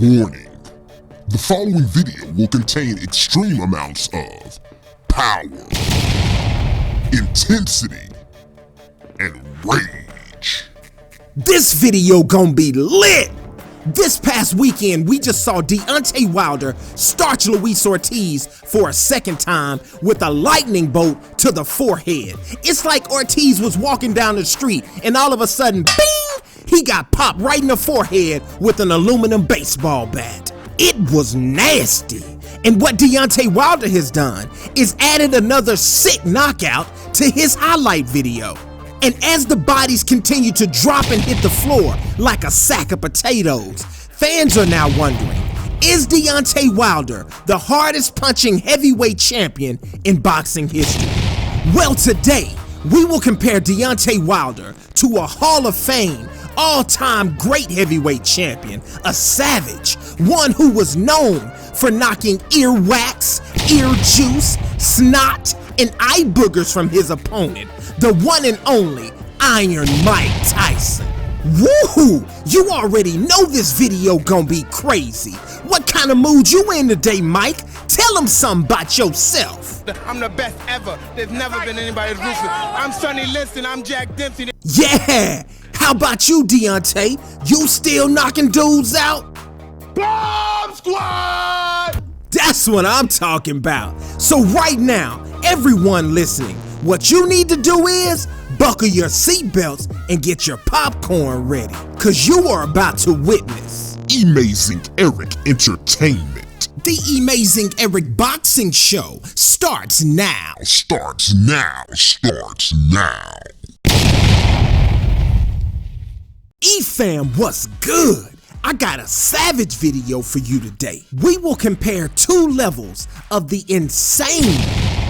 Warning. The following video will contain extreme amounts of power, intensity, and rage. This video gonna be lit! This past weekend, we just saw Deontay Wilder starch Luis Ortiz for a second time with a lightning bolt to the forehead. It's like Ortiz was walking down the street and all of a sudden, bing! He got popped right in the forehead with an aluminum baseball bat. It was nasty. And what Deontay Wilder has done is added another sick knockout to his highlight video. And as the bodies continue to drop and hit the floor like a sack of potatoes, fans are now wondering, is Deontay Wilder the hardest punching heavyweight champion in boxing history? Well, today, we will compare Deontay Wilder to a Hall of Fame, all-time great heavyweight champion, a savage, one who was known for knocking earwax, ear juice, snot, and eye boogers from his opponent, the one and only Iron Mike Tyson. Woohoo! You already know this video gonna be crazy. What kind of mood you in today, Mike? Tell them something about yourself. I'm the best ever. There's never been anybody as ruthless. I'm Sonny Liston. I'm Jack Dempsey. Yeah! How about you, Deontay? You still knocking dudes out? Bomb Squad! That's what I'm talking about. So right now, everyone listening, what you need to do is buckle your seatbelts and get your popcorn ready, cause you are about to witness Amazing Eric Entertainment. The Amazing Eric Boxing Show starts now. Starts now. E-fam, what's good? I got a savage video for you today. We will compare two levels of the insane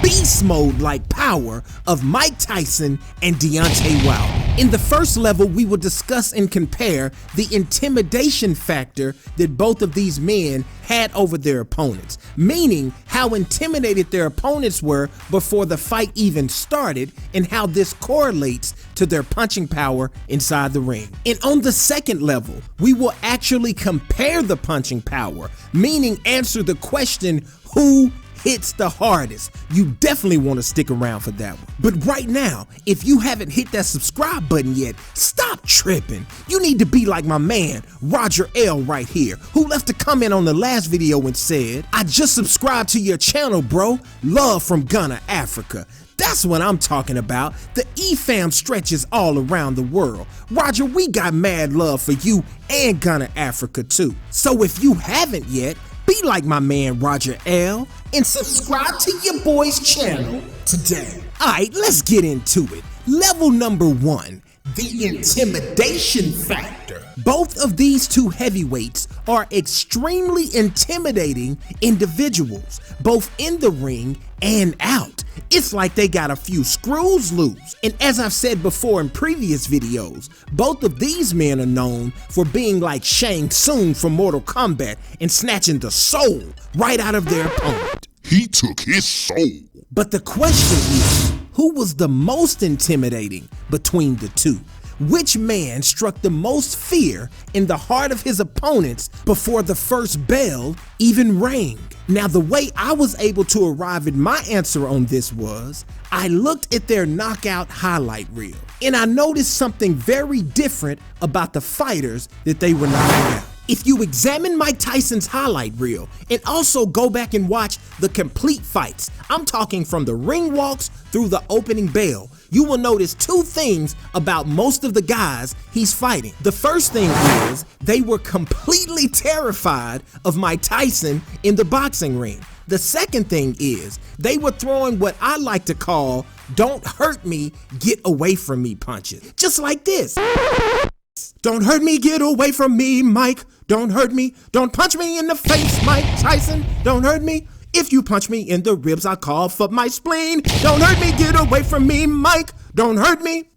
beast mode like power of Mike Tyson and Deontay Wilder. In the first level, we will discuss and compare the intimidation factor that both of these men had over their opponents, meaning how intimidated their opponents were before the fight even started and how this correlates to their punching power inside the ring. And on the second level, we will actually compare the punching power, meaning answer the question, who hits the hardest? You definitely want to stick around for that one. But right now, if you haven't hit that subscribe button yet, stop tripping. You need to be like my man, Roger L right here, who left a comment on the last video and said, I just subscribed to your channel, bro. Love from Ghana, Africa. That's what I'm talking about. The E-fam stretches all around the world. Roger, we got mad love for you and Ghana, Africa too. So if you haven't yet, be like my man Roger L and subscribe to your boy's channel today. Alright, let's get into it. Level number one, the intimidation factor. Both of these two heavyweights are extremely intimidating individuals, both in the ring and out. It's like they got a few screws loose. And as I've said before in previous videos, both of these men are known for being like Shang Tsung from Mortal Kombat and snatching the soul right out of their opponent. He took his soul. But the question is, who was the most intimidating between the two? Which man struck the most fear in the heart of his opponents before the first bell even rang? Now, the way I was able to arrive at my answer on this was, I looked at their knockout highlight reel, and I noticed something very different about the fighters that they were knocking out. If you examine Mike Tyson's highlight reel and also go back and watch the complete fights, I'm talking from the ring walks through the opening bell, you will notice two things about most of the guys he's fighting. The first thing is they were completely terrified of Mike Tyson in the boxing ring. The second thing is they were throwing what I like to call don't hurt me, get away from me punches. Just like this. Don't hurt me, get away from me, Mike. Don't hurt me. Don't punch me in the face, Mike Tyson. Don't hurt me. If you punch me in the ribs, I call for my spleen. Don't hurt me, get away from me, Mike. Don't hurt me.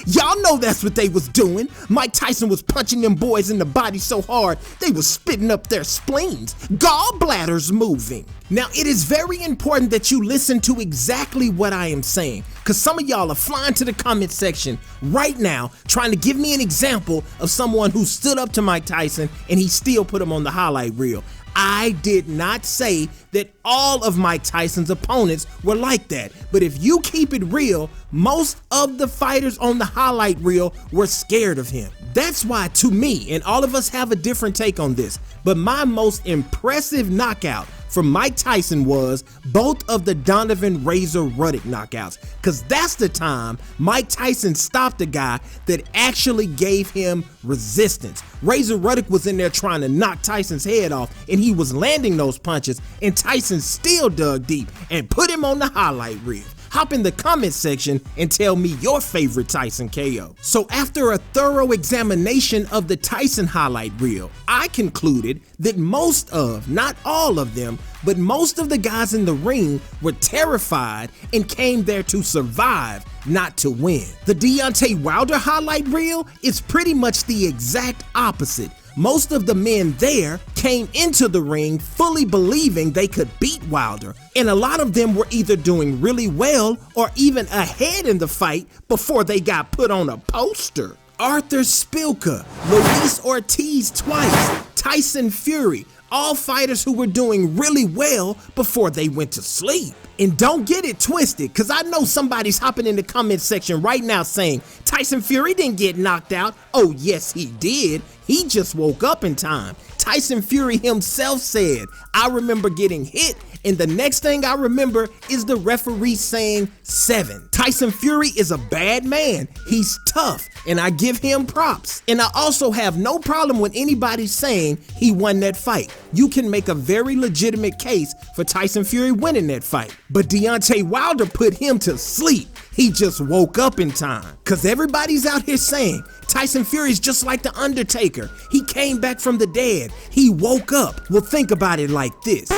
Y'all know that's what they was doing. Mike Tyson was punching them boys in the body so hard, they was spitting up their spleens. Gallbladders moving. Now, it is very important that you listen to exactly what I am saying, because some of y'all are flying to the comment section right now trying to give me an example of someone who stood up to Mike Tyson and he still put him on the highlight reel. I did not say that all of Mike Tyson's opponents were like that, but if you keep it real, most of the fighters on the highlight reel were scared of him. That's why, to me, and all of us have a different take on this, but my most impressive knockout from Mike Tyson was both of the Donovan Razor Ruddock knockouts, because that's the time Mike Tyson stopped a guy that actually gave him resistance. Razor Ruddock was in there trying to knock Tyson's head off, and he was landing those punches, and Tyson still dug deep and put him on the highlight reel. Hop in the comment section and tell me your favorite Tyson KO. So after a thorough examination of the Tyson highlight reel, I concluded that most of, not all of them, but most of the guys in the ring were terrified and came there to survive, not to win. The Deontay Wilder highlight reel is pretty much the exact opposite. Most of the men there came into the ring fully believing they could beat Wilder, and a lot of them were either doing really well or even ahead in the fight before they got put on a poster. Arthur Spilka, Luis Ortiz twice, Tyson Fury, all fighters who were doing really well before they went to sleep. And don't get it twisted, because I know somebody's hopping in the comment section right now saying, Tyson Fury didn't get knocked out. Oh, yes, he did. He just woke up in time. Tyson Fury himself said, I remember getting hit, and the next thing I remember is the referee saying 7. Tyson Fury is a bad man. He's tough, and I give him props. And I also have no problem with anybody saying he won that fight. You can make a very legitimate case for Tyson Fury winning that fight. But Deontay Wilder put him to sleep. He just woke up in time. Because everybody's out here saying Tyson Fury's just like The Undertaker. He came back from the dead. He woke up. Well, think about it like this.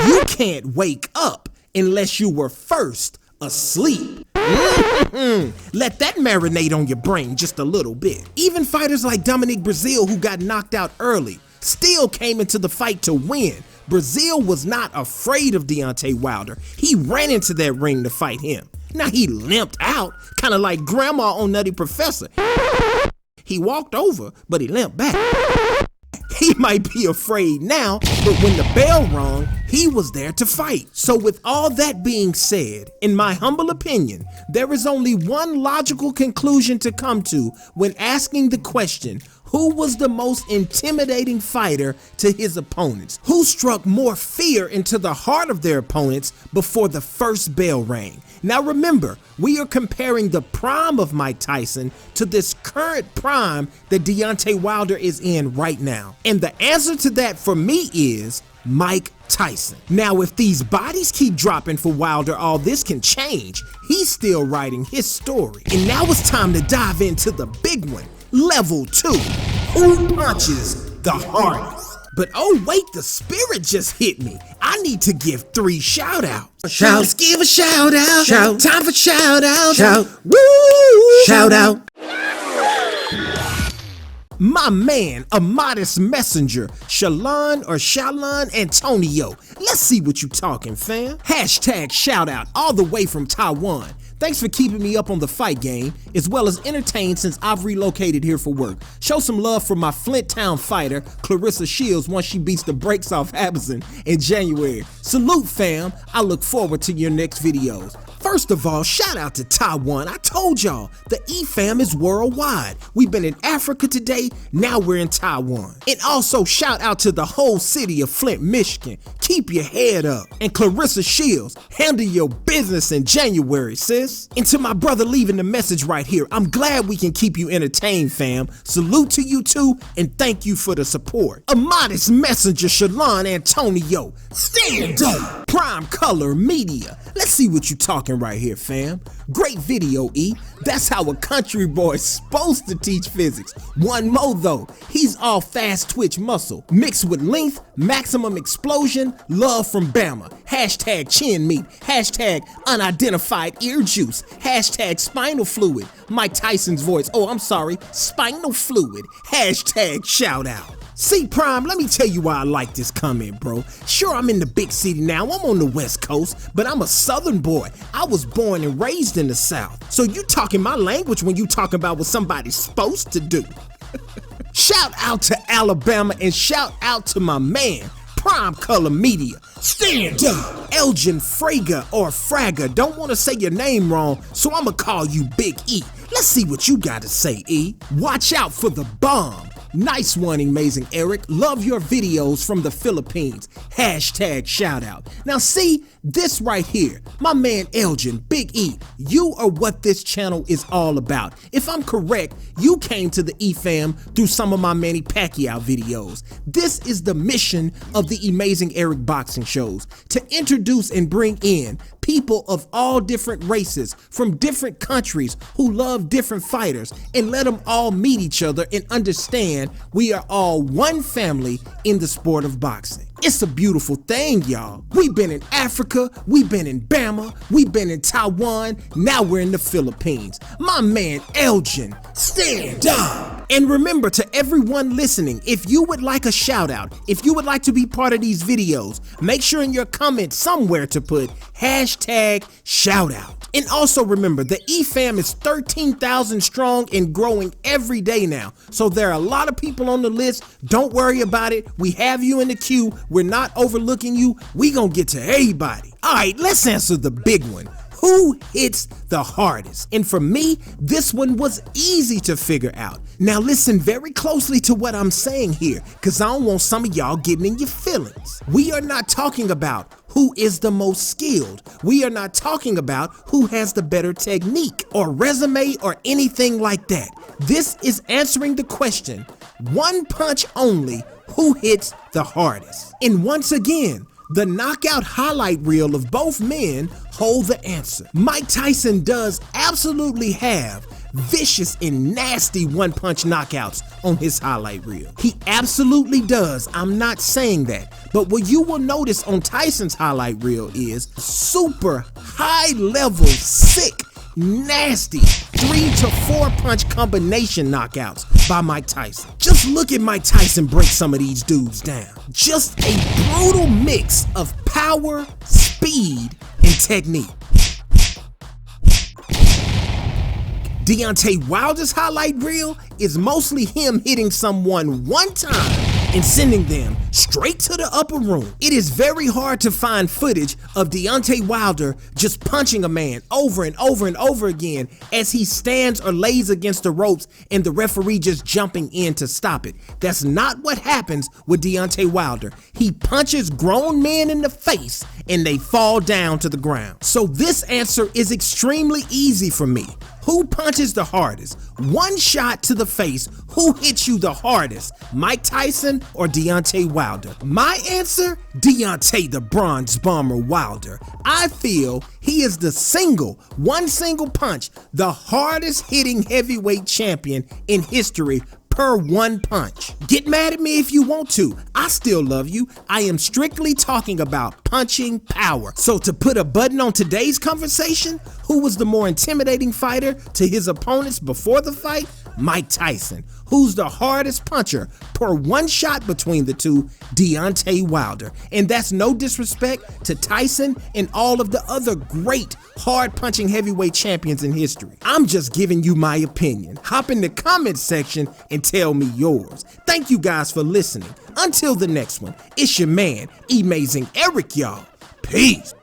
You can't wake up unless you were first asleep. Let that marinate on your brain just a little bit. Even fighters like Dominic Breazeale, who got knocked out early, still came into the fight to win. Breazeale was not afraid of Deontay Wilder. He ran into that ring to fight him. Now he limped out, kind of like Grandma on Nutty Professor. He walked over, but he limped back. He might be afraid now, but when the bell rung, he was there to fight. So with all that being said, in my humble opinion, there is only one logical conclusion to come to when asking the question, who was the most intimidating fighter to his opponents? Who struck more fear into the heart of their opponents before the first bell rang? Now remember, we are comparing the prime of Mike Tyson to this current prime that Deontay Wilder is in right now. And the answer to that for me is Mike Tyson. Now, if these bodies keep dropping for Wilder, all this can change. He's still writing his story. And now it's time to dive into the big one. Level 2, who punches the hardest? But oh wait, the spirit just hit me. I need to give 3 shout outs. Let's give a shout out. Shout. Time for shout out. Shout. Woo! Shout out. My man, a modest messenger, Shalon Antonio. Let's see what you talking, fam. Hashtag shout out all the way from Taiwan. Thanks for keeping me up on the fight game, as well as entertained since I've relocated here for work. Show some love for my Flint Town fighter, Clarissa Shields, once she beats the brakes off Habison in January. Salute, fam. I look forward to your next videos. First of all, shout out to Taiwan. I told y'all, the E-fam is worldwide. We've been in Africa today, now we're in Taiwan. And also shout out to the whole city of Flint, Michigan. Keep your head up. And Clarissa Shields, handle your business in January, sis. And to my brother leaving the message right here, I'm glad we can keep you entertained, fam. Salute to you too, and thank you for the support. A modest messenger, Shalon Antonio. Stand up. Prime Color Media. Let's see what you talking learning right here, fam. Great video, E. That's how a country boy's supposed to teach physics. One more though, he's all fast twitch muscle, mixed with length, maximum explosion, love from Bama. Hashtag chin meat, hashtag unidentified ear juice, hashtag spinal fluid. Mike Tyson's voice, oh I'm sorry, spinal fluid, hashtag shout out. See, Prime, let me tell you why I like this comment, bro. Sure, I'm in the big city now, I'm on the West Coast, but I'm a Southern boy. I was born and raised in the South. So you talking my language when you talking about what somebody's supposed to do. Shout out to Alabama and shout out to my man, Prime Color Media. Stand up. Elgin Fraga or Fraga, don't want to say your name wrong, so I'ma call you Big E. Let's see what you got to say, E. Watch out for the bomb. Nice one, Amazing Eric. Love your videos from the Philippines. Hashtag shout out. Now see, this right here, my man Elgin, Big E, you are what this channel is all about. If I'm correct, you came to the E-Fam through some of my Manny Pacquiao videos. This is the mission of the Amazing Eric boxing shows, to introduce and bring in people of all different races from different countries who love different fighters and let them all meet each other and understand we are all one family in the sport of boxing. It's a beautiful thing, y'all. We've been in Africa, we've been in Bama, we've been in Taiwan, now we're in the Philippines. My man Elgin, stand up! And remember, to everyone listening, if you would like a shout out, if you would like to be part of these videos, make sure in your comments somewhere to put hashtag shout out. And also remember, the E-Fam is 13,000 strong and growing every day now. So there are a lot of people on the list. Don't worry about it. We have you in the queue. We're not overlooking you. We gonna get to everybody. All right, let's answer the big one. Who hits the hardest? And for me, this one was easy to figure out. Now listen very closely to what I'm saying here, because I don't want some of y'all getting in your feelings. We are not talking about who is the most skilled. We are not talking about who has the better technique or resume or anything like that. This is answering the question, one punch only, who hits the hardest? And once again, the knockout highlight reel of both men hold the answer. Mike Tyson does absolutely have vicious and nasty one-punch knockouts on his highlight reel. He absolutely does. I'm not saying that. But what you will notice on Tyson's highlight reel is super high-level, sick, nasty 3 to 4 punch combination knockouts by Mike Tyson. Just look at Mike Tyson break some of these dudes down. Just a brutal mix of power, speed, and technique. Deontay Wilder's highlight reel is mostly him hitting someone one time and sending them straight to the upper room. It is very hard to find footage of Deontay Wilder just punching a man over and over and over again as he stands or lays against the ropes and the referee just jumping in to stop it. That's not what happens with Deontay Wilder. He punches grown men in the face and they fall down to the ground. So this answer is extremely easy for me. Who punches the hardest? One shot to the face, who hits you the hardest? Mike Tyson or Deontay Wilder? My answer, Deontay the Bronze Bomber Wilder. I feel he is the one single punch, the hardest hitting heavyweight champion in history per one punch. Get mad at me if you want to. I still love you. I am strictly talking about punching power. So to put a button on today's conversation, who was the more intimidating fighter to his opponents before the fight? Mike Tyson. Who's the hardest puncher per one shot between the two? Deontay Wilder. And that's no disrespect to Tyson and all of the other great hard punching heavyweight champions in history. I'm just giving you my opinion. Hop in the comment section and tell me yours. Thank you guys for listening. Until the next one, it's your man, Amazing Eric, y'all. Peace.